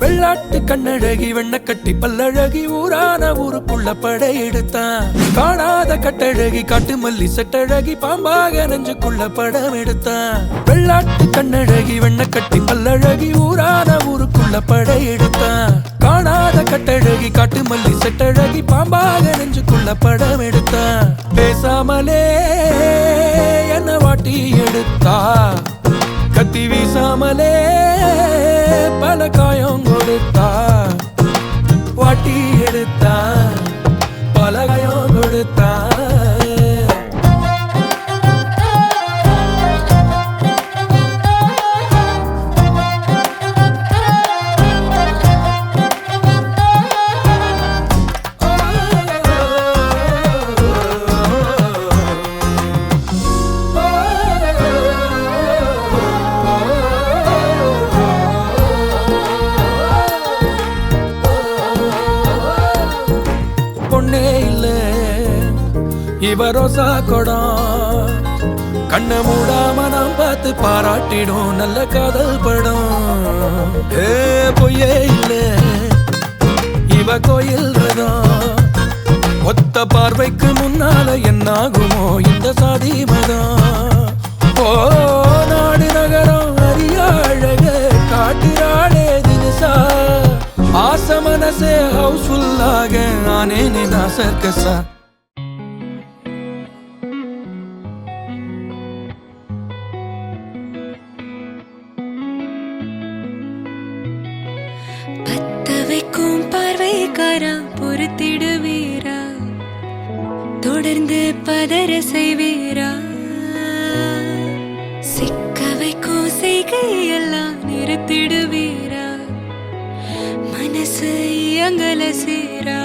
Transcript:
வெள்ளாட்டு கண்ணழகி வெண்ண கட்டி பல்லழகி ஊரான ஊருக்குள்ள படையெடுத்தான். காணாத கட்டழகி காட்டு மல்லி செட்டழகி பாம்பாக நெஞ்சுக்குள்ள படம் எடுத்தான். வெள்ளாட்டு கண்ணழகி வெண்ண கட்டி பல்லழகி ஊரான ஊருக்குள்ள படையெடுத்தான். காணாத கட்டழகி காட்டு மல்லி செட்டழகி பாம்பாக நெஞ்சுக்குள்ள படம் எடுத்தான். பேசாமலே என்ன வாட்டி எடுத்தா, கத்தி வீசாமலே பல காயம் கொடுத்தா. வாட்டி எடுத்தா பல காயம் கொடுத்தா. பொண்ணே இல்ல இவ ரோசா கொடம், கண்ண மூடாம நாம் பார்த்து பாராட்டிடும் நல்ல காதல் படம். பொய்யே இல்ல இவ கோயில் ரதம், ஒத்த பார்வைக்கு முன்னால என்னாகுமோ இந்த சாதி மதம். ஓ நாடு நகரம் அறிய அழக காட்டுறாளே தினசா, ஆச மனசே ஹவுஸ்ஃபுல்லாக ஆனேனே நான் சர்க்கஸா. பத்த வைக்கும் பார்வைக்காரா பொறுத்திடுவீரா, தொடர்ந்து பதற செய்வீரா, சிக்க வைக்கும் செய்கையெல்லாம் நிறுத்திடுவீரா, மனசு எங்கள சீரா.